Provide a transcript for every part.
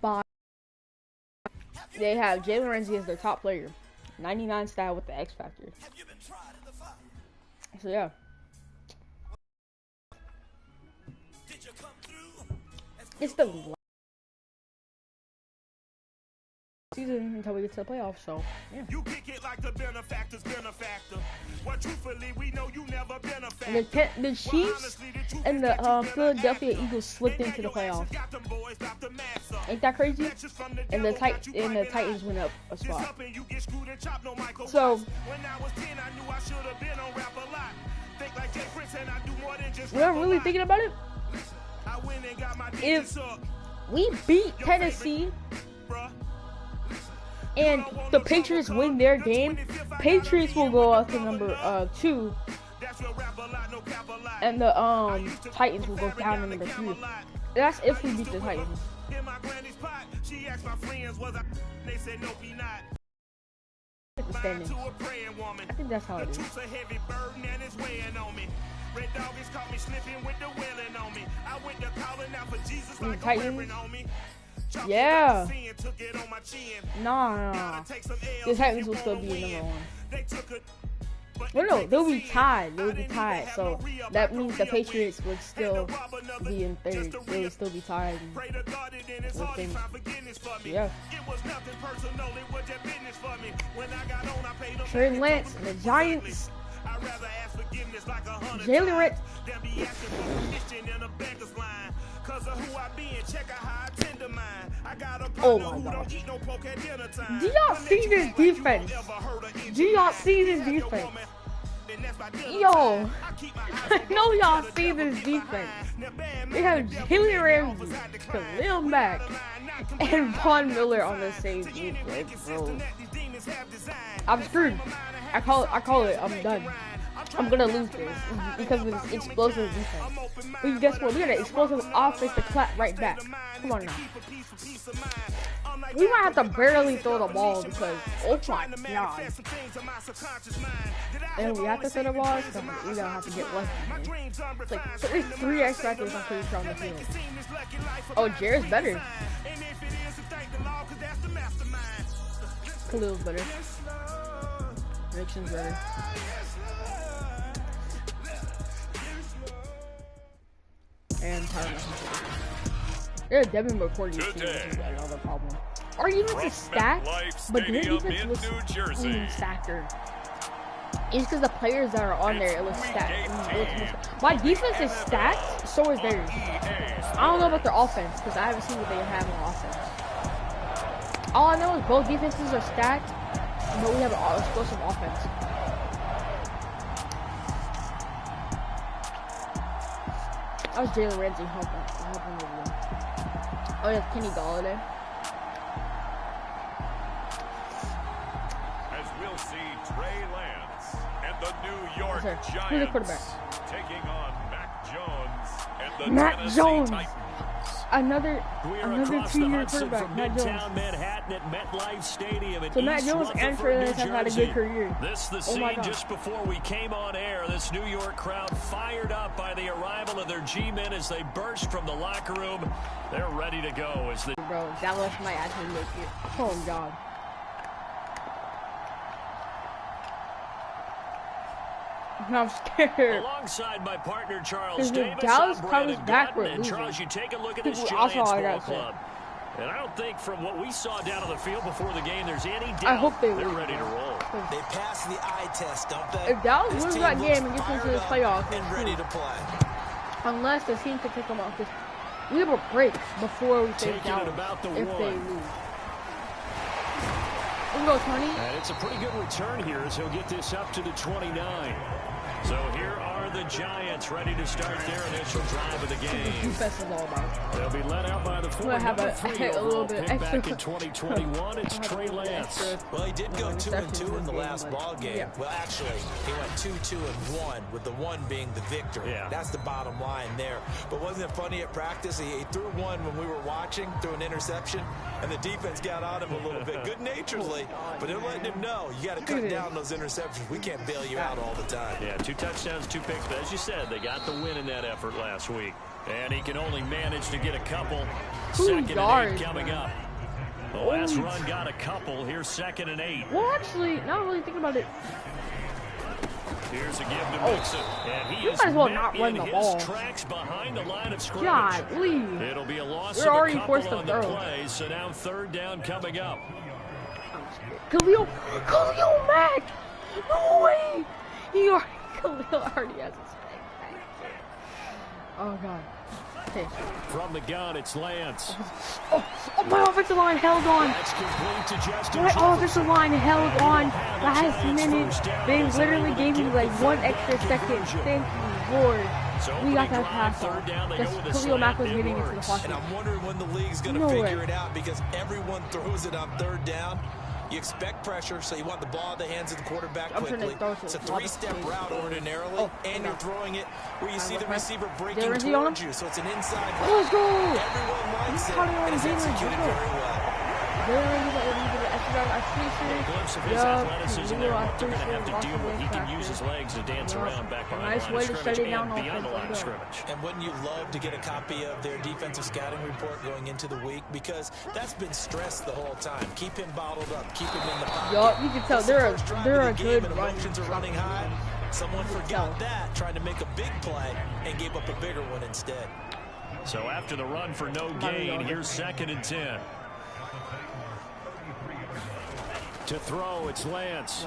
5. They have Jalen Ramsey as their top player. 99 style with the X Factor. So yeah. It's the season until we get to the playoffs, so yeah. You kick it like the benefactor's benefactor. What truthfully we know you never been a factor. The Chiefs and the Philadelphia Eagles slipped into the playoffs. Ain't that crazy? And the Titans went up a spot. So when I'm really thinking about it, if we beat Tennessee and the Patriots win their game, Patriots will go up to number 2, and the Titans will go down to number 3. That's if we beat the Titans. I think that's how it is. Titans. Yeah. Nah. The Titans will still be number 1. Well, no, they'll be tied. So that means the Patriots would still be in 3rd. They would still be tied. Yeah. Trey Lance and the Giants. Jalen Ramsey. Oh my God. Do y'all see this defense? Yo, I know y'all see this defense. They have Jalen Ramsey, Khalil Mack, and Von Miller on the same defense, bro. I'm screwed. I call it. I'm done. I'm gonna lose this because of this explosive defense. But guess what? We got an explosive offense to clap right back. Come on now. We might have to barely throw the ball because, oh my God. And we have to throw the ball, so we're gonna have to get lucky. It's like 3 X Factors I'm pretty sure on the field. Oh, Jared's better. Khalil's better. Nixon's better. And Devin McCourty is another problem. Our defense is stacked, but their defense looks even stacker. It's because the players that are on there, it looks stacked. My defense is stacked, so is theirs. I don't know about their offense, because I haven't seen what they have on offense. All I know is both defenses are stacked, but we have an explosive offense. That was Jalen Ramsey helping with them. Oh, yeah, Kenny Galladay. As we'll see, Trey Lance and the New York Giants who's the quarterback? Taking on Mac Jones and the Mac Tennessee Jones. Titans. Another 2-year quarterback, Mac Jones. So Mac Jones and Trey Lance have had a good career. This the scene just before we came on air. This New York crowd fired up by the arrival of their G-men as they burst from the locker room. They're ready to go as the bro, Dallas might actually make it. Oh God. I'm scared. Alongside my partner Charles Davis, Dallas comes back with and Charles, you take a look at this also Giants all I ball gotta club. And I don't think from what we saw down on the field before the game, there's any doubt I hope they're ready to roll. They pass the eye test, don't they? If Dallas wins that game and gets into the playoffs, and ready to play. Unless the team can take them off, because we have a break before we face Dallas if they lose. Let's go, Tony. And it's a pretty good return here as he'll get this up to the 29. So here are the Giants ready to start their initial drive of the game. Defense is all about. They'll be led out by the have three a little bit pick extra. back in 2021. It's Trey Lance. Well, he did go 2-2 in the last ball game. Yeah. Well, actually, he went 2-2-1, with the 1 being the victory. Yeah. That's the bottom line there. But wasn't it funny at practice? He threw one when we were watching, threw an interception, and the defense got on him a little bit, good-naturedly. But they're letting him know, you got to cut down those interceptions. We can't bail you out all the time. Yeah, 2 touchdowns, 2 picks. But as you said, they got the win in that effort last week. And he can only manage to get a couple. 2 Second yards, and 8 coming up. The last run got a couple. Here's 2nd and 8. Well, actually, not really thinking about it. Here's a give to Mixon. And he You is might as well met not in run the his ball. tracks behind the line of scrimmage. God, leave. It'll be a loss You're of already a couple forced to on the throw. play. So now 3rd down coming up. Khalil Mack! No way! Khalil already has his back. Oh, God. Okay. From the gun, it's Lance. Oh, my offensive line held on. That's complete to Justin My Jefferson. offensive line held on last minute. They literally gave me like 1 extra second. Thank you, Lord. We got that pass off. Just Khalil Mack was getting into the pocket. And I'm wondering when the league's going to figure it out, because everyone throws it on 3rd down. You expect pressure, so you want the ball in the hands of the quarterback quickly. It's a 3-step route ordinarily, and you're throwing it where you see the receiver breaking towards you, so it's an inside route. Let's go! Everyone likes it, and it's executed very well. A glimpse of his athleticism there. What they're going to have to deal with. He can use his legs to dance around back behind the line of scrimmage and beyond the line of scrimmage. And wouldn't you love to get a copy of their defensive scouting report going into the week? Because that's been stressed the whole time. Keep him bottled up. Keep him in the pocket. Yup, you can tell they're a good run. Emotions are running high. Someone forgot that, trying to make a big play, and gave up a bigger one instead. So after the run for no gain, here's 2nd and 10. To throw, it's Lance.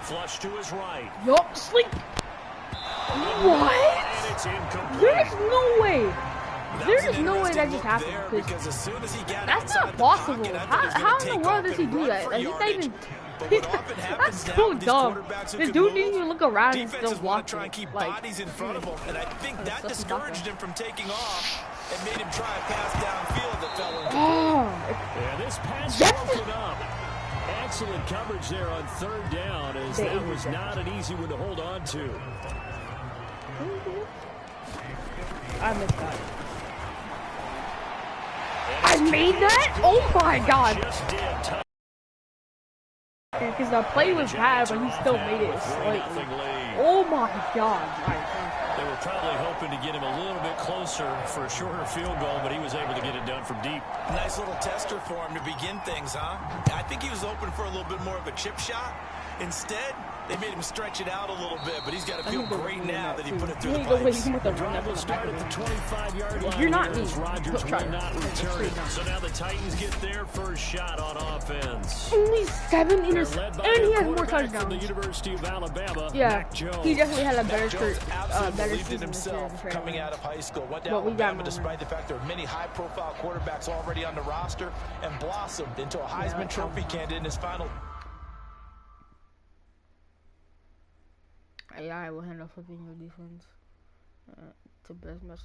Flush to his right. Yup, sleep. What? And it's incomplete. There's no way. There's no way that just happened. Because as soon as he got That's not possible. How in the world does he do that? Like, he's not even. That's so dumb. This dude didn't even look around and still block. Try and keep bodies in front of him, and I think that discouraged him from taking off and made him try a pass downfield that fell into. Yeah, this pass broken up. Excellent coverage there on 3rd down, as that was not an easy one to hold on to. I missed that. I made that? Oh my God. Because the play was bad, but he still made it slightly. Oh my God. They were probably hoping to get him a little bit closer for a shorter field goal, but he was able to get it done from deep. Nice little tester for him to begin things, huh? I think he was hoping for a little bit more of a chip shot. Instead, they made him stretch it out a little bit, but he's got to feel great now that he put it through the pipes. The drive will start at the 25-yard line. You're not me. Rodgers will not return it. So now the Titans get their first shot on offense. Only 7 interceptions, and he has more touchdowns. From the University of Alabama, yeah, Mac Jones. he definitely had a better Absolutely season himself coming out of high school. Went to but Alabama despite the fact there are many high-profile quarterbacks already on the roster, and blossomed into a Heisman Trophy candidate in his final. AI will handle flipping your defense to best match.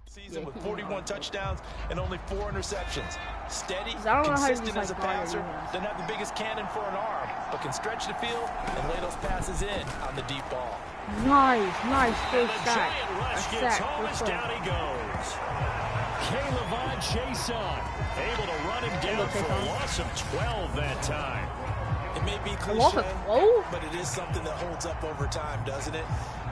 Season with 41 touchdowns and only 4 interceptions. Steady, consistent as a passer, doesn't have the biggest cannon for an arm, but can stretch the field and lay those passes in on the deep ball. Nice first sack. Down he goes. K'Lavon Chaisson able to run him down for a loss of 12 that time. It may be cliche, but it is something that holds up over time, doesn't it?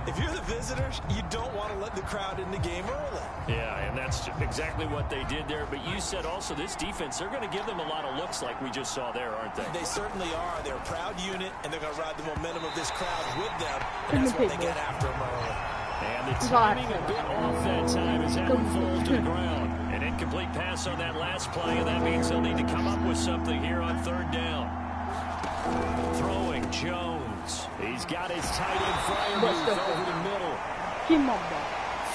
If you're the visitors, you don't want to let the crowd in the game early. Yeah, and that's exactly what they did there. But you said also this defense, they're going to give them a lot of looks like we just saw there, aren't they? They certainly are. They're a proud unit, and they're going to ride the momentum of this crowd with them. And that's why they get after them early. And the timing a bit off that time as Allen falls to the ground. An incomplete pass on that last play, and that means they'll need to come up with something here on 3rd down. Throwing Jones. He's got his tight end flyer over the middle. Give him up, bro.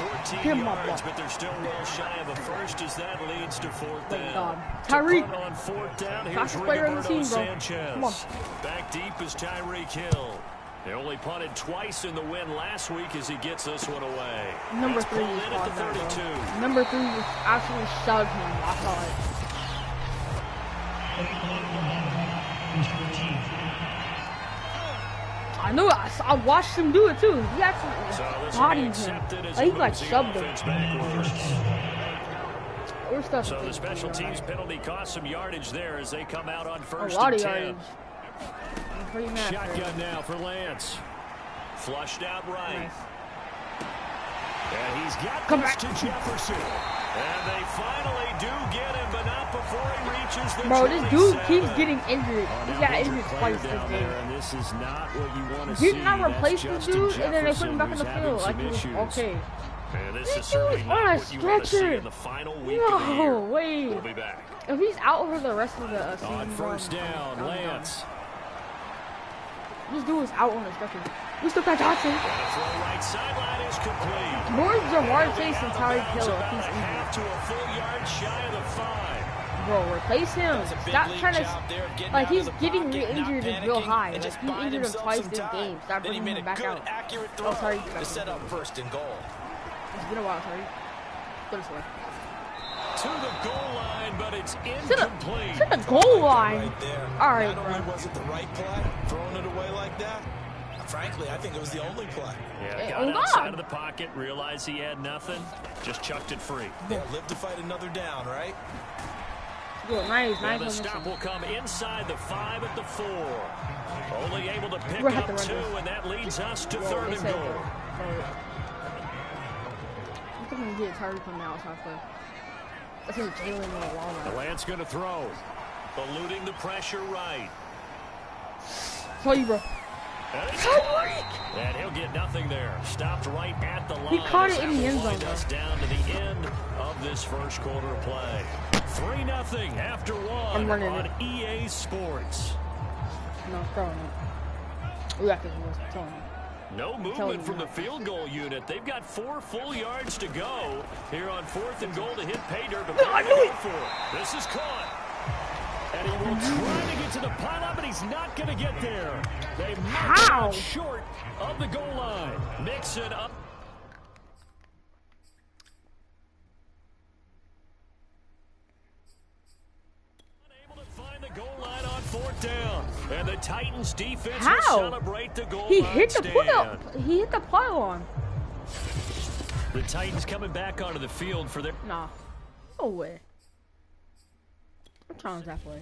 14 yards, but they're still well shy of a first as that leads to 4th down. Tyreek on 4th down. Here's fastest player on the team, bro. Sanchez. Come on. Back deep is Tyreek Hill. They only punted twice in the win last week as he gets this one away. Number 3 was at the 32. Number 3 was absolutely shoved him. I saw it. I know. I watched him do it too. He actually bodied him. He like shoved him. So the special teams penalty cost some yardage there as they come out on 1st a lot and of 10. yardage. Shotgun now for Lance. Flushed out right. Nice. And he's got this to Jefferson. And they finally do get him, but not before he reaches the 27. Bro, this dude keeps getting injured. He got injured twice this game. And this is not what you want to see. Did not replace this dude, and then they put him back in the field. Like he was okay. And this is dude on a stretcher. in the final week of the year. No, wait. We'll be back. If he's out for the rest of the season, On first down, Lance. This dude is out on the stretcher. We still got Johnson. Right sideline is complete. More Jamar Chase and Tyreek Hill if he's injured. Half to a full yard shy of the 5. Bro, replace him. Stop trying to, like, he's getting injured is real high. Like, he injured him twice this game. Stop bringing him back out. Oh, sorry. To set up first and goal. It's been a while, sorry. Go this way. To the goal line, but it's incomplete. To the goal line. Right there. All right, Not only was it the right play, throwing it away like that, frankly, I think it was the only play. Yeah, got outside of the pocket, realized he had nothing, just chucked it free. Yeah, live to fight another down, right? Good, nice. The stop will come inside the 5 at the 4. Only able to pick up 2, and that leads us to 3rd and goal. I think we get Tyreek from the outside first. I think Jalen in the long run. The Lance going to throw. Eluding the pressure right. Tell you, bro. And he'll get nothing there. Stopped right at the line. He caught it in the end zone. Us down to the end of this first quarter play. 3-0 after 1 on EA Sports. No, throwing it. We got this. Throwing it. No movement from the field goal unit. They've got 4 full yards to go here on 4th and goal to hit pay dirt. But they're going for it. This is caught. And he will try to get to the pylon, but he's not going to get there. They mark out short of the goal line. Mixon up. Unable to find the goal line on 4th down. And the Titans defense will celebrate the goal line stand. He hit the pylon. The Titans coming back onto the field for their... Nah. No way. What time's that way?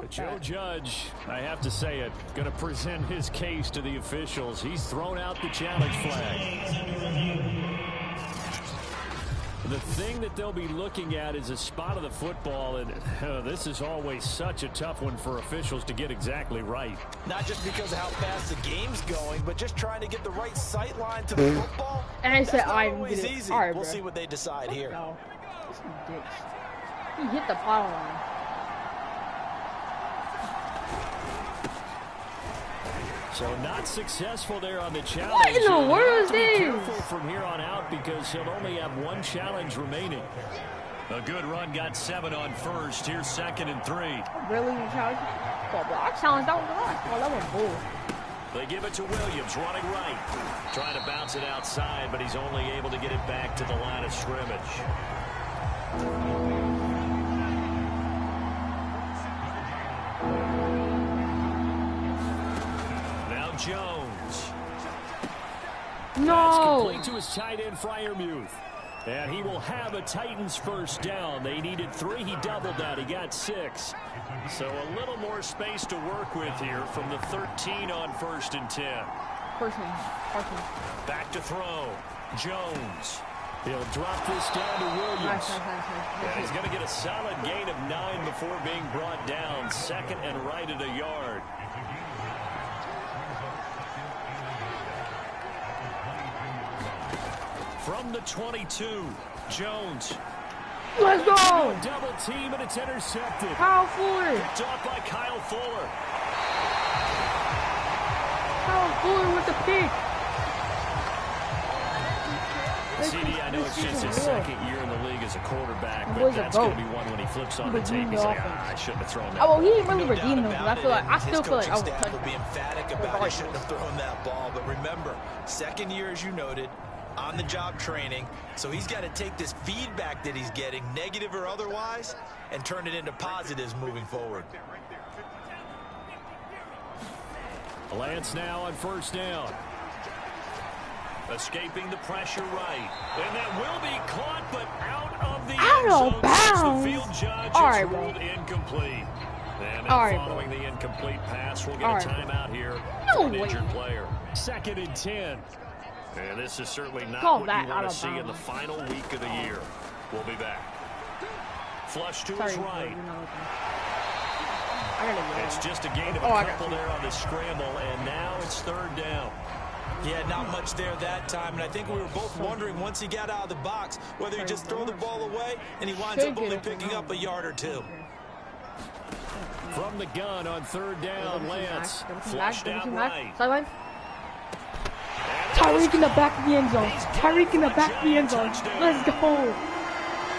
Joe Judge, I have to say it, going to present his case to the officials. He's thrown out the challenge flag. The thing that they'll be looking at is a spot of the football, and this is always such a tough one for officials to get exactly right. Not just because of how fast the game's going, but just trying to get the right sight line to the football. And I said, I always easy. All right, we'll see what they decide here. No. He hit the pylon. So not successful there on the challenge. What in the world is this? Careful from here on out because he'll only have 1 challenge remaining. A good run, got 7 on first. Here's 2nd and 3. Really, you challenge? Oh, bro, I challenged that one a lot. Oh, that was bull. They give it to Williams, running right. Trying to bounce it outside, but he's only able to get it back to the line of scrimmage. Jones. No. That's complete to his tight end, Freiermuth. And he will have a Titans first down. They needed 3. He doubled that. He got 6. So a little more space to work with here from the 13 on 1st and 10. Back to throw. Jones. He'll drop this down to Williams. Yeah, he's going to get a solid gain of 9 before being brought down. 2nd and right at a yard. From the 22, Jones. Let's go! Double team, and it's intercepted. Kyle Fuller. Picked off by Kyle Fuller. Kyle Fuller with the pick. CD, I know it's just his 2nd year in the league as a quarterback, but that's going to be one when he flips on the tape. He's like, I shouldn't have thrown that. Oh, well, he didn't really redeem them, but I still feel like I was touching. Would be emphatic about he shouldn't have thrown that ball, but remember, 2nd year, as you noted, on-the-job training, so he's got to take this feedback that he's getting, negative or otherwise, and turn it into positives moving forward. Lance now on 1st down. Escaping the pressure right. And that will be caught, but out of the end zone. Bounds. The field judge is ruled incomplete. And then following the incomplete pass, we'll get a timeout here for an injured player. 2nd and 10. And this is certainly not what you want to see in the final week of the year. We'll be back. Flush to his right. It's just a gain of a couple there on the scramble, and now it's 3rd down. Yeah, not much there that time, and I think we were both wondering once he got out of the box whether he just throw the ball away and he winds up only picking up a yard or two. From the gun on 3rd down, Lance flushed out right. Tyreek in the back of the end zone. Tyreek in the back of the end zone. Let's go.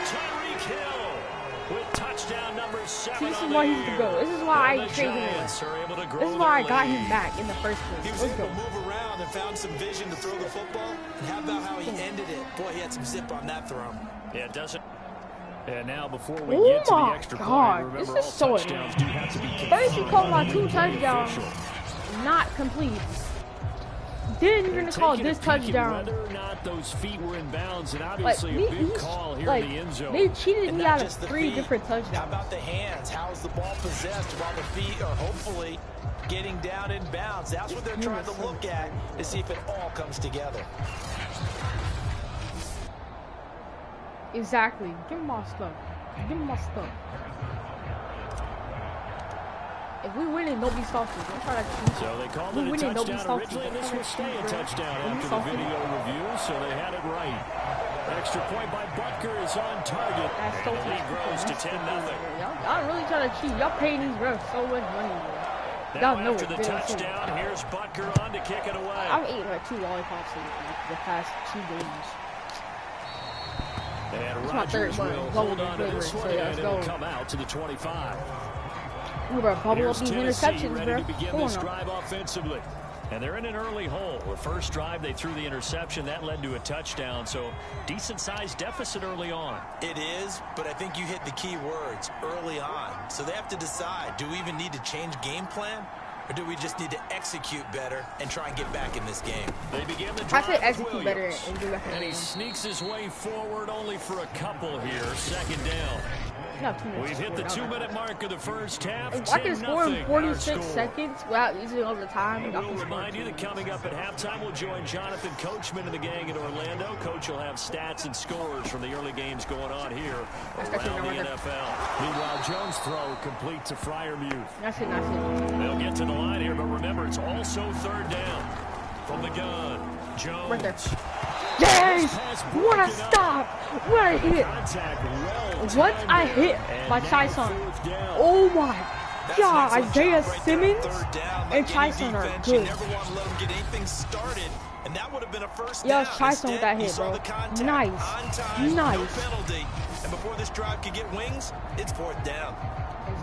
Tyreek Hill with touchdown number 7. This is why he's the GOAT. This is why I traded him. This is why I got him back in the first place. He was able to move around and found some vision to throw the football. And how about how he ended it? Boy, he had some zip on that throw. Yeah, it doesn't. And now before we get to the extra point, remember all touchdowns do have to be confirmed. First he called my 2 touchdowns not complete. Then you're gonna call this touchdown. Whether or not those feet were in bounds, and obviously a big call here in the end zone. They cheated me out of 3 different touchdowns. How about the hands? How's the ball possessed while the feet are hopefully getting down in bounds? That's what they're trying to look at to see if it all comes together. Exactly. Give him my stuff. Give him my stuff. If we win it, nobody stops us. Don't try to cheat. So they called it a touchdown originally, and this will stay a touchdown after the video review, so they had it right. Extra point by Butker is on target, and the lead grows to 10-0. Y'all really trying to cheat. Y'all paying these refs so much money, bro. Now after the touchdown, here's Butker on to kick it away. I've eaten like 2 lollipops in the past 2 games. And Rodgers will hold on to this one, and it'll come out to the 25. We're going to bubble up these interceptions, ready to begin this drive offensively. And they're in an early hole. The first drive, they threw the interception. That led to a touchdown, so decent-sized deficit early on. It is, but I think you hit the key words, early on. So they have to decide, do we even need to change game plan? Or do we just need to execute better and try and get back in this game? They begin the drive. I say execute better and get back in the game. And he sneaks his way forward only for a couple here. 2nd down. We've hit the 2-minute mark of the first half. If I can score in 46 seconds without using all the time. We'll remind you that coming up at halftime, we'll join Jonathan Coachman and the gang in Orlando. Coach will have stats and scores from the early games going on here around the NFL. Meanwhile, Jones' throw complete to Freiermuth. That's it. They'll get to the line here, but remember, it's also 3rd down. From the gun, Jones. Right there. Yes! What a stop! What a hit! What a hit by Tyson. Oh my God! Isaiah Simmons and Tyson are good. Yeah, Tyson with that hit, bro. Nice. Nice. And before this drive could get wings, it's 4th down.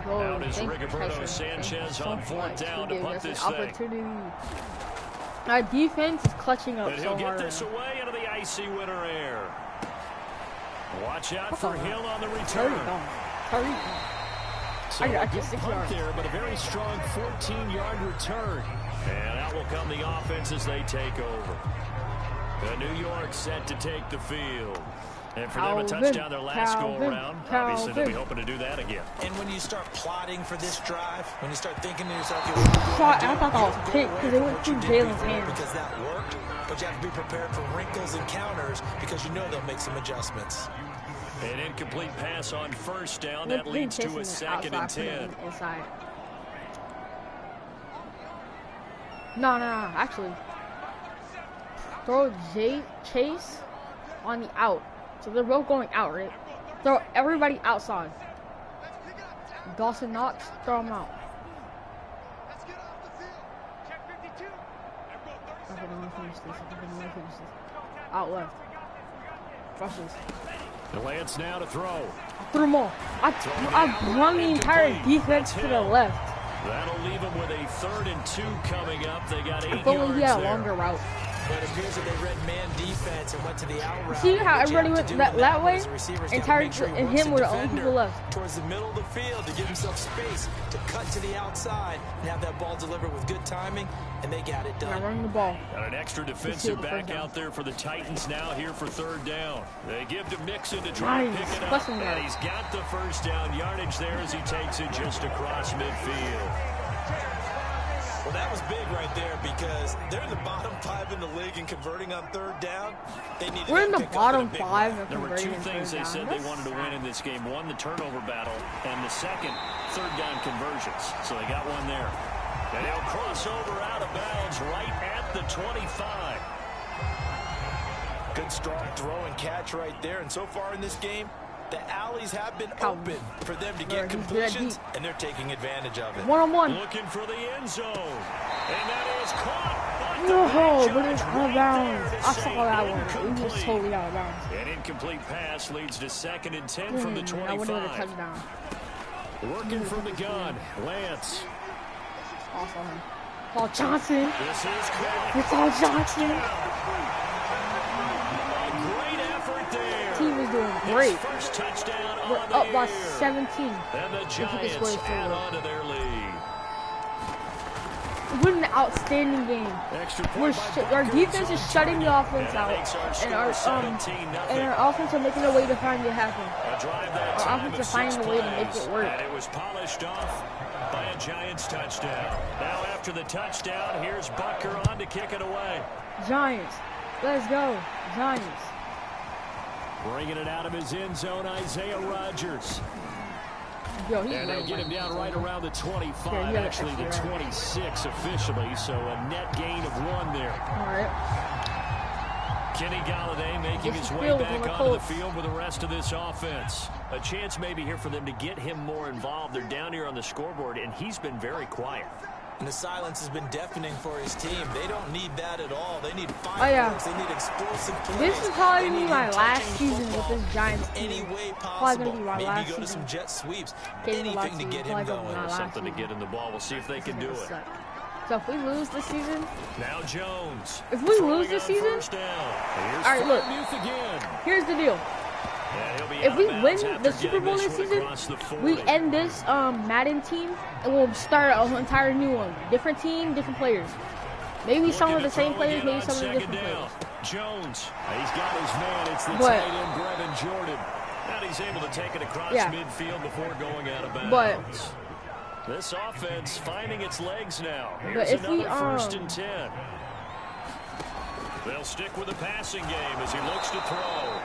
Out is Rigoberto Sanchez on 4th down to punt this thing. Our defense is clutching up but so hard. He'll get this away into the icy winter air. Watch out for Hill on the return. So I got a good 6 punt yards there, but a very strong 14-yard return. And out will come the offense as they take over. The New York set to take the field. And for them a touchdown their last go-around, obviously they'll be hoping to do that again. And when you start plotting for this drive, when you start thinking to yourself, I thought that was a pick because it went through Jalen's hands. Because that worked, but you have to be prepared for wrinkles and counters because you know they'll make some adjustments. An incomplete pass on 1st down, that leads to a 2nd and 10. No, actually. Throw Chase on the out. So they're both going out, right? Throw everybody outside. Dawson Knox, throw him out. Okay, I want to finish this. Out left. Watch this. Lance now to throw. I threw them all. I run the entire defense to the left. That'll leave them with a 3rd and 2 coming up. They got 8 yards there. If only he had a longer route. But it appears that they read man defense and went to the out route. See how everybody went that way? And him were the only people left. Towards the middle of the field to give himself space to cut to the outside and have that ball delivered with good timing, and they got it done. Now running the ball. Got an extra defensive back out there for the Titans now here for third down. They give to Mixon to try to pick it up, and he's got the first down yardage there as he takes it just across midfield. Well, that was big right there because they're in the bottom 5 in the league in converting on third down. We're in the bottom 5 of There were two things they said down. they wanted to win in this game. One, the turnover battle, and the second, third down conversions. So they got one there. And he'll cross over out of bounds right at the 25. Good strong throw and catch right there. And so far in this game, the alleys have been open for them to get completions, and they're taking advantage of it. One-on-one. Looking for the end zone. And that is caught. No, but it's out of bounds. I saw that one. It was totally out of bounds. An incomplete pass leads to 2nd and 10 from the 25. I would have a touchdown. Working from the gun, Lance. Awesome. Paul Johnson. This is caught. It's all Johnson. Great effort there. Team is doing great. His first touchdown We're on up the by year. 17. And the Giants add on to their lead. We're in an outstanding game. Our defense is shutting the offense out, and our offense are making a way to find it happen. Our offense is finding a way to make it work. And it was polished off by a Giants touchdown. Now after the touchdown, here's Butker on to kick it away. Giants, let's go, Giants. Bringing it out of his end zone, Isaiah Rodgers. Yo, and they'll get him down right around the 25, actually the 26 officially, so a net gain of 1 there. All right. Kenny Golladay making his way back onto the field with the rest of this offense. A chance maybe here for them to get him more involved. They're down here on the scoreboard, and he's been very quiet. And the silence has been deafening for his team. They don't need that at all. They need fireworks. They need explosive plays. This is probably my last season with this Giants team. Any way possible. Maybe go to season. some jet sweeps. Anything to get him going. Something to get in the ball. We'll see if they can do it. So if we lose this season, now Jones. If we lose this season, all right, look. Here's the deal. If we win the Super Bowl this season, we end this Madden team and we'll start an entire new one. Different team, different players. Maybe some of the same players, maybe some of the different players. Jones, he's got his man. It's the tight end Brevin Jordan. And he's able to take it across midfield before going out of bounds. This offense finding its legs now. Here's another 1st and 10. They'll stick with the passing game as he looks to throw.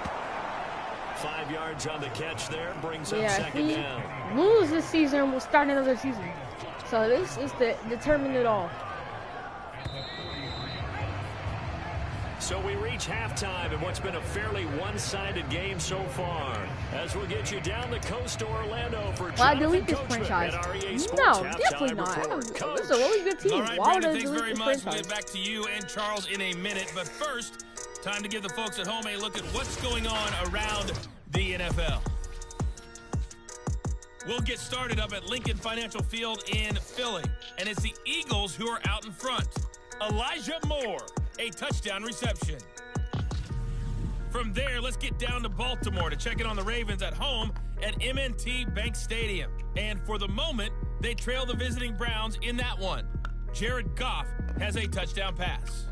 5 yards on the catch there, brings up 2nd down. Lose this season, we'll start another season. So this is to determine it all. So we reach halftime in what's been a fairly one-sided game so far. As we'll get you down the coast to Orlando for delete this franchise. No, definitely not. This is a really good team. All right, Brandon, thanks very much. We'll get back to you and Charles in a minute. But first, time to give the folks at home a look at what's going on around the NFL. We'll get started up at Lincoln Financial Field in Philly. And it's the Eagles who are out in front. Elijah Moore, a touchdown reception. From there, let's get down to Baltimore to check in on the Ravens at home at M&T Bank Stadium. And for the moment, they trail the visiting Browns in that one. Jared Goff has a touchdown pass.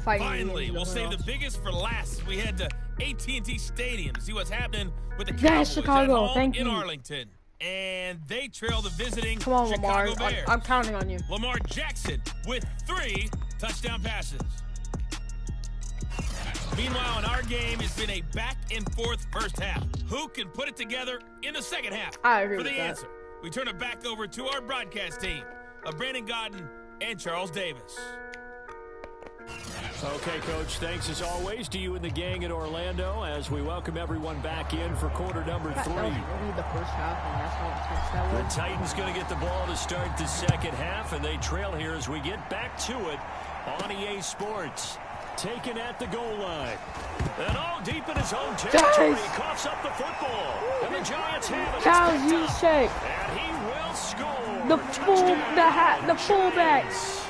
Finally, we'll save the biggest for last. We head to AT&T Stadium to see what's happening with the Cowboys Chicago. at home Thank in you. Arlington. And they trail the visiting Come on, Chicago Lamar. Bears. I'm counting on you. Lamar Jackson with 3 touchdown passes. Meanwhile, in our game, it's been a back-and-forth first half. Who can put it together in the second half? I agree For the with that. answer, we turn it back over to our broadcast team of Brandon Godden and Charles Davis. Okay, Coach, thanks as always to you and the gang at Orlando as we welcome everyone back in for quarter number 3. The first half, and that's how The Titans going to get the ball to start the second half, and they trail here as we get back to it on EA Sports. Taken at the goal line. And all deep in his own territory, he coughs up the football. And the Giants have it. Charles Juszczyk. And he will score. The fullback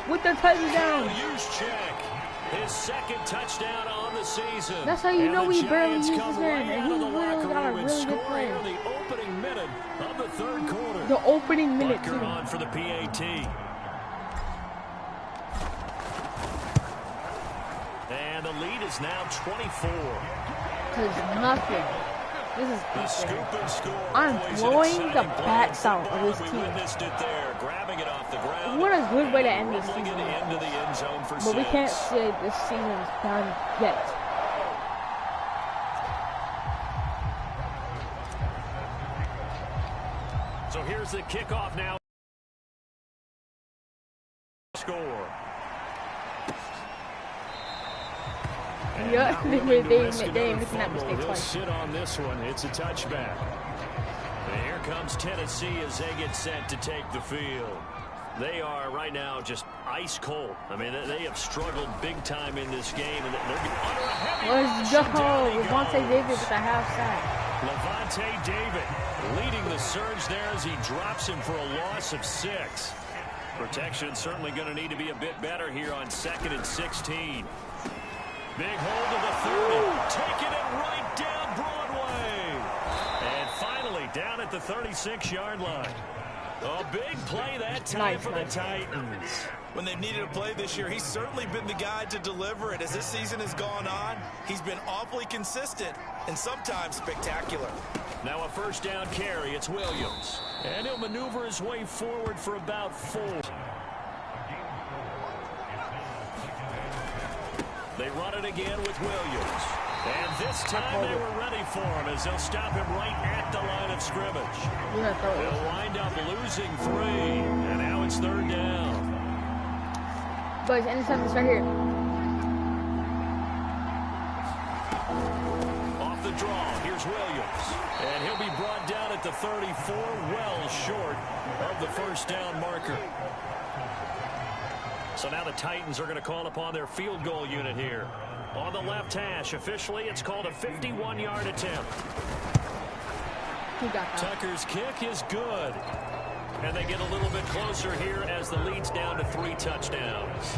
with the touchdown. Juszczyk. His second touchdown on the season. That's how you know he barely uses him, Right and he literally got a really good play. The opening minute of the third quarter. The opening minute Butker too. on for the PAT. And the lead is now 24. Cause nothing. This is The scoop and score. I'm Always blowing an the exciting backs play. out of this We team. witnessed it there, grabbing it off the ground. What a good way to end this Rolling season. it into the end zone for But we 6. can't say this season is done yet. So here's the kickoff now. Score. Yeah, they made that mistake He'll twice. sit on this one. It's a touchback. And here comes Tennessee as they get set to take the field. They are right now just ice cold. I mean, they have struggled big time in this game. And they're under a heavy Let's rush, and go. down he Levante goes. David with a half sack. Levante David leading the surge there as he drops him for a loss of 6. Protection certainly going to need to be a bit better here on 2nd and 16. Big hold of the 30, taking it right down Broadway. And finally down at the 36-yard line. A big play that time for the Titans. When they've needed a play this year, he's certainly been the guy to deliver it. As this season has gone on, he's been awfully consistent and sometimes spectacular. Now a first down carry. It's Williams. And he'll maneuver his way forward for about 4. They run it again with Williams. And this time they were ready for him as they'll stop him right at the line of scrimmage. They'll wind up losing 3. And now it's 3rd down. But it's intercept is right here. Off the draw, here's Williams. And he'll be brought down at the 34, well short of the first down marker. So now the Titans are going to call upon their field goal unit here. On the left hash, officially, it's called a 51-yard attempt. He got that. Tucker's kick is good. And they get a little bit closer here as the lead's down to 3 touchdowns.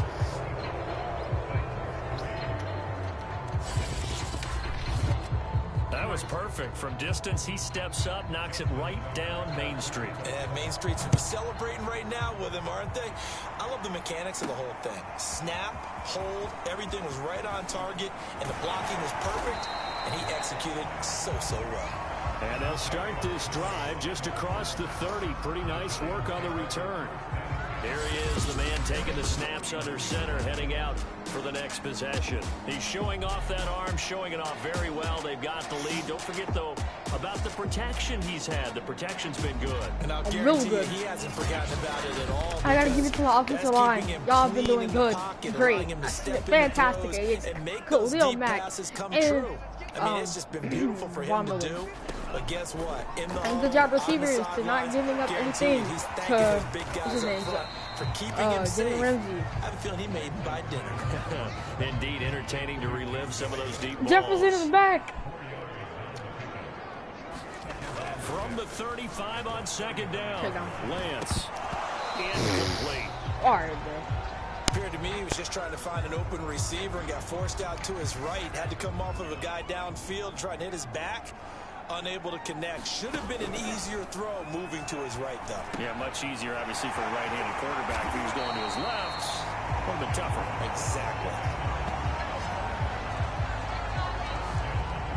That was perfect. From distance, he steps up, knocks it right down Main Street. And Main Street's celebrating right now with him, aren't they? I love the mechanics of the whole thing. Snap, hold, everything was right on target, and the blocking was perfect, and he executed so well. And they'll start this drive just across the 30. Pretty nice work on the return. Here he is, the man taking the snaps under center, heading out for the next possession. He's showing off that arm, showing it off very well. They've got the lead. Don't forget, though, about the protection he's had. The protection's been good. And I'll guarantee really good. he hasn't forgotten about it at all. I gotta give it to the offensive line. Y'all have been doing good. Great. Fantastic. It's Khalil Mack. And I mean, it's just been beautiful for him to do. But guess what? And good job receivers to not giving up anything to what's his name? For keeping him safe. Jalen Ramsey. I have a feeling he made him by dinner. Indeed, entertaining to relive some of those deep balls. Jefferson is back. From the 35 on 2nd down. Take down. Lance. Incomplete. All right, bro. Appeared to me he was just trying to find an open receiver and got forced out to his right. Had to come off of a guy downfield, try and hit his back. Unable to connect. Should have been an easier throw moving to his right, though. Yeah, much easier, obviously, for a right-handed quarterback. If he was going to his left, a little bit tougher. Exactly.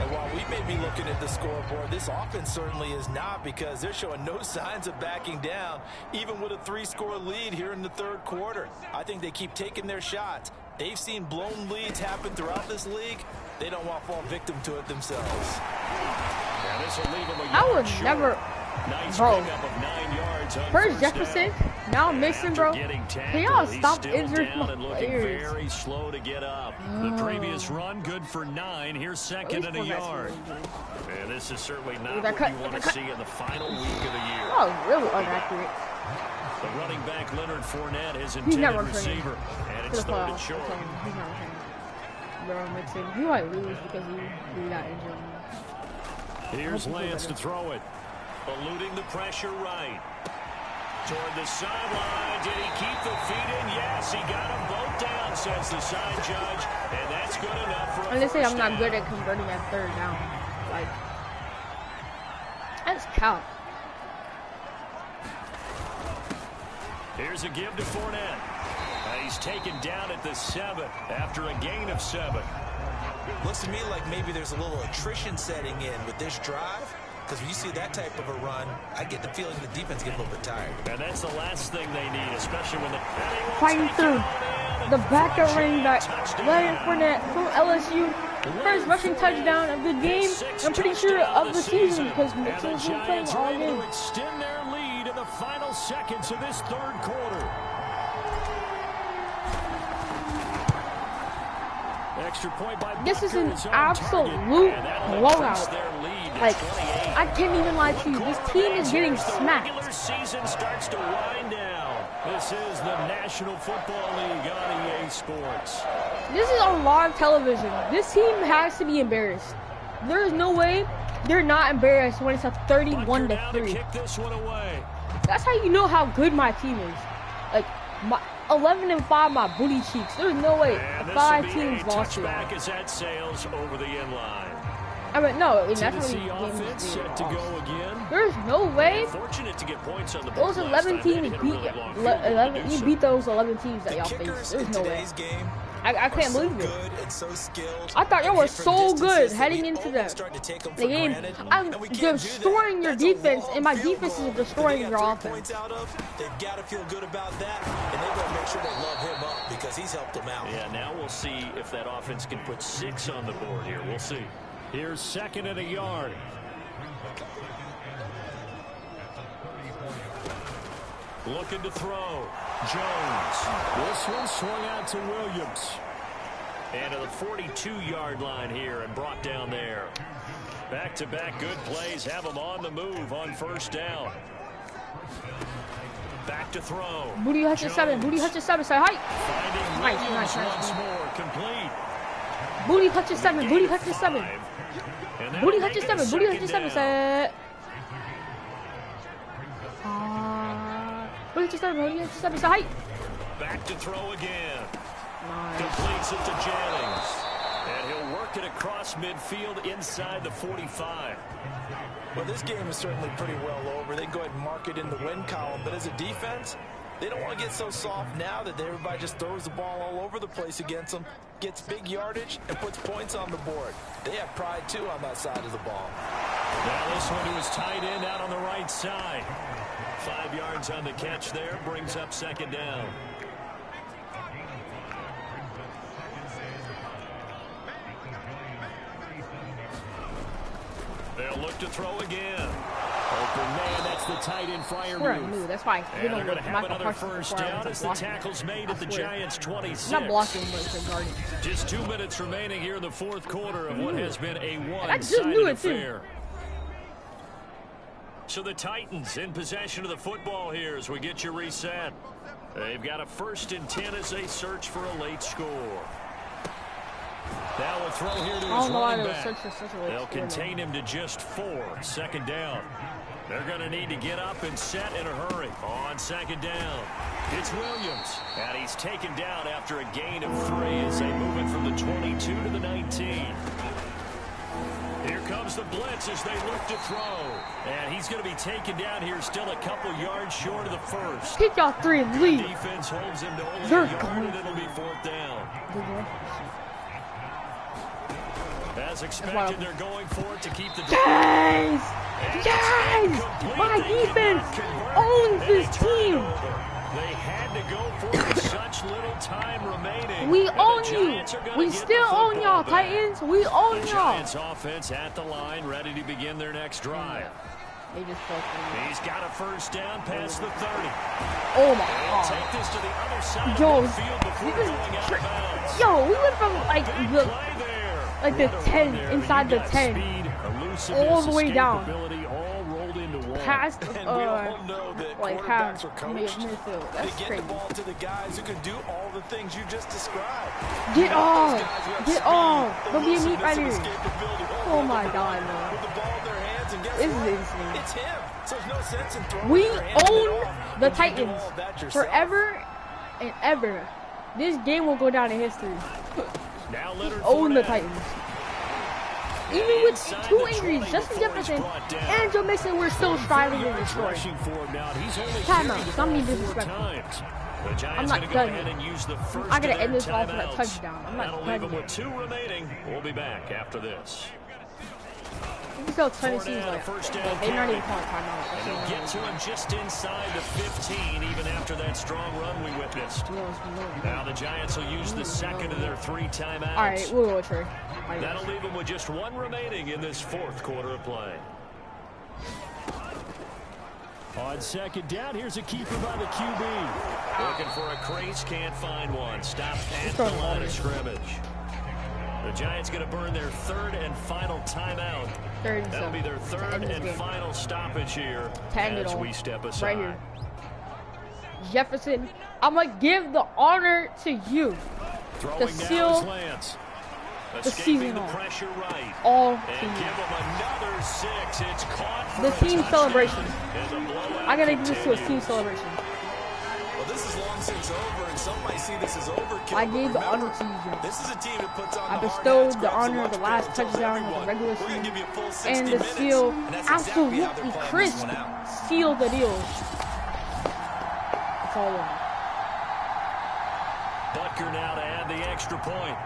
And while we may be looking at the scoreboard, this offense certainly is not, because they're showing no signs of backing down, even with a 3-score lead here in the 3rd quarter. I think they keep taking their shots. They've seen blown leads happen throughout this league. They don't want to fall victim to it themselves. Yeah, this will leave him a I yard would short. never, Nice bro. pickup of 9 yards on First first Jefferson, down. now I'm missing, bro. Getting Can y'all tackled, stop he's still injuring down my and looking players? very slow to get up. The previous run good for 9. Here's 2nd and a yard. And this is certainly not what you want to see in the final week of the year. That was really inaccurate. The running back Leonard Fournette, his He's not intended returning receiver, and to it's the 3rd and playoffs. short. He's not returning. Bro, Mixon. He might lose because he got injured. Here's Lance to throw it. Eluding the pressure right. Toward the sideline. Did he keep the feet in? Yes, he got them both down, says the side judge. And that's good enough for a I'm gonna say I'm not down. good at converting at third down. Like, that's count. Here's a give to Fournette. He's taken down at the 7 after a gain of 7. Looks to me like maybe there's a little attrition setting in with this drive. Because when you see that type of a run, I get the feeling the defense gets a little bit tired. And that's the last thing they need, especially when Fighting through the backup running back, Leonard Fournette from LSU. First rushing touchdown of the game. I'm pretty sure of the season because Mixon's been playing all game. Extend their lead in the final seconds of this third quarter. Extra point by This is an Butker on absolute target. blowout. Their lead to Like, 28. I can't even lie to you. This team is getting As the smacked. regular season starts to wind down. This is the National Football League on EA Sports. This is on live television. This team has to be embarrassed. There is no way they're not embarrassed when it's a 31 to Butker down 3. kick this one away. That's how you know how good my team is. Like, my 11-5, my booty cheeks. There's no way And this 5 will be teams a lost to touchback that. as that sails over the end line. I mean, no, I mean, that's Tennessee when games offense being set to lost. go again. There's no way Fortunate to get points on the board those last 11 time. They teams hit a beat really long field goal to 11. do You so. beat those 11 teams that The y'all face. kickers There's in no way. today's game I are can't so believe it. good and so skilled. I thought y'all and were hit from so distances good that heading we into almost the start to take them the for game. granted, I'm and we can't do destroying that. your That's a defense, long and my field defense goal is that destroying they your got 3 offense. points out of. They've got to feel good about that, and they've got to make sure they love him up because he's helped them out. Yeah, now we'll see if that offense can put 6 on the board here. We'll see. Here's 2nd and a yard. Looking to throw. Jones. This one swung out to Williams. And to the 42-yard line here and brought down there. Back-to-back good plays have them on the move on first down. Back to throw. Booty Hutch is 7. Booty Hutch is 7. Say hi. Finding Nice, Williams nice. once more. Complete. Booty Hutch is 7. Booty Hutch is 7. And that'll Booty make Hutch is it 7. Booty Hutch is 7. second down. Say. Booty Hutch is 7. Booty Hutch is 7. Say hi. Back to throw again. Nice. Completes it to Jennings. And he'll work it across midfield inside the 45. Well, this game is certainly pretty well over. They can go ahead and mark it in the win column, but as a defense, they don't want to get so soft now that everybody just throws the ball all over the place against them, gets big yardage, and puts points on the board. They have pride, too, on that side of the ball. Now this one to his tight end out on the right side. 5 yards on the catch there, brings up second down. They'll look to throw again. Open man, that's the tight end Fryer Swear I move. knew. That's why we And they're don't going look to have Michael another Parsons first before I down was as the blocking. tackle's made at the I swear. Giants' 26. Not blocking, but it's guarding. Just 2 minutes remaining here in the fourth quarter of what has been a I just knew one-sided it, too. affair. So the Titans in possession of the football here as we get you reset. They've got a 1st and 10 as they search for a late score. Now a throw here to I his don't know why running they back. search for such a late They'll score, contain him to just 4. Second down. They're going to need to get up and set in a hurry on second down. It's Williams, and he's taken down after a gain of 3 as they move it from the 22 to the 19. Here comes the blitz as they look to throw. And he's going to be taken down here still a couple yards short of the first. Kick y'all 3 and lead. Defense holds him to only They're a yard, going and it'll be 4th down. As expected, they're going for it to keep the... Yes! Yes! My defense owns this team. They had to go for it with such little time remaining. We And the own you. Giants are gonna We get still the own football y'all, back. Titans. We own The y'all. Giants offense at the line, ready to begin their next drive. They just fucking. He's got a first down past the 30. Oh my They'll god. take this to the other side Yo, of the field before we going just out of bounds. Yo, we went from like Big the play there. like the What a 10 run there. inside You the got 10 speed, elusiveness, all the way down. escapability, all rolled into one. past like half coached. midfield. They That's get crazy. the ball to the guys who can do all the things you just described. Get off! Those guys who have Get speed, off! Don't be a meat elusiveness, and fighter. escapability. Oh my god, man. With the ball in their hands, and guess This is what? insane. It's him. So there's no sense in throwing We it or handing it own off the when you do Titans all of that yourself. forever and ever. This game will go down in history. Now Leonard Own the Fournette. Titans. Even with 2 injuries, Justin Jefferson and Joe Mixon, we're still striving to destroy. Rushing for him now. He's only Time carried out. the Some ball need 4 disrespect. times. The Giants I'm not gonna go done ahead yet. and use the first I gotta of end their this off with a timeouts. touchdown. I'm not That'll done leave them yet. with 2 remaining. We'll be back after this. You can tell Tennessee's Fournette, like, first down they're not carry. even calling timeout. And they'll get to him just inside the 15, even after that strong run we witnessed. Now the Giants will use the second of their 3 timeouts. Alright, we'll go with Trey. That'll leave them with just 1 remaining in this 4th quarter of play. On second down, here's a keeper by the QB. Looking for a crease, can't find one. Stop at the line of scrimmage. The Giants going to burn their 3rd and final timeout. That'll be their 3rd and final stoppage here as we step aside. Right here. Jefferson, I'm going to give the honor to you to seal the season off. All season. It's caught for the team celebration. I got to give this to a team celebration. Well, this is long since over, and some might see this as overkill. I gave the honor to you. This is a team that puts on I the bestowed hard the hats, honor of the last grabs the touchdown watch, of the regular We're gonna season give you a full 60 and the minutes, seal and that's exactly how they're absolutely playing crisp. this one out. Seal the deal. That's all I want. Butker now to add the extra point.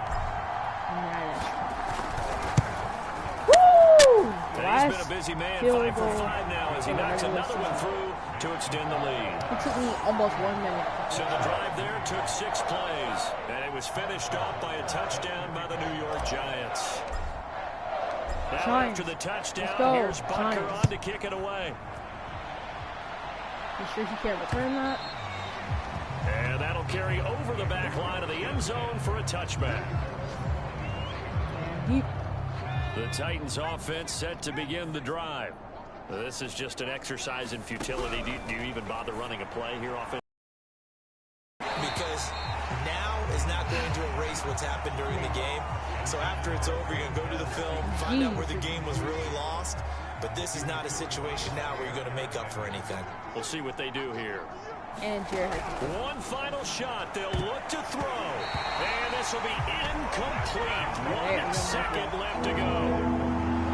Woo! And he's been a busy man, 5 for 5 now as he knocks regular another one through to extend the lead. It took me almost 1 minute. So the drive there took 6 plays, and it was finished off by a touchdown by the New York Giants. Now Giants. after the touchdown, Let's go, here's Butker Giants. on to kick it away. You sure he can't return that? And that'll carry over the back line of the end zone for a touchback. Deep. The Titans offense set to begin the drive. This is just an exercise in futility. Do you even bother running a play here offensively? Because now is not going to erase what's happened during the game. So after it's over, you're going to go to the film, find out where the game was really lost. But this is not a situation now where you're going to make up for anything. We'll see what they do here. And Jared has One final shot. They'll look to throw. And this will be incomplete. 1 second left to go.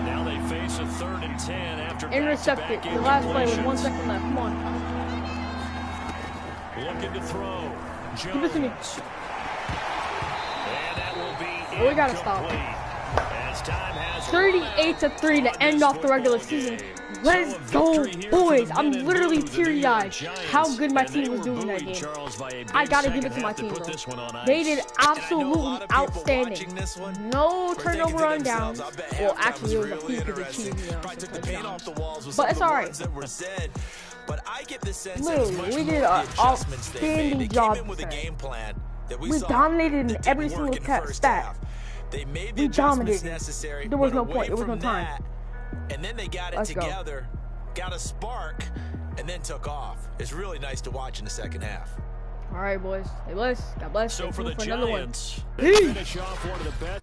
Now they face a 3rd and 10 after intercepted. The last play with 1 second left. Come on. Looking to throw. Give it to me. And that will be Oh, we gotta stop. As time has 38-3 to end off the regular season. Let's go, boys. I'm literally teary-eyed how good my team was doing that game. I gotta give it to my team, bro. They did absolutely outstanding. No turnover on downs. Well, actually, it was a few because the Chiefs, but it's alright. Literally, we did an outstanding job. We dominated in every single stat. We dominated. There was no point. There was no time. And then they got it together, got a spark, and then took off. It's really nice to watch in the second half. All right, boys. Hey, bless. God bless. So for the another one. Giants, they finish off one of the best.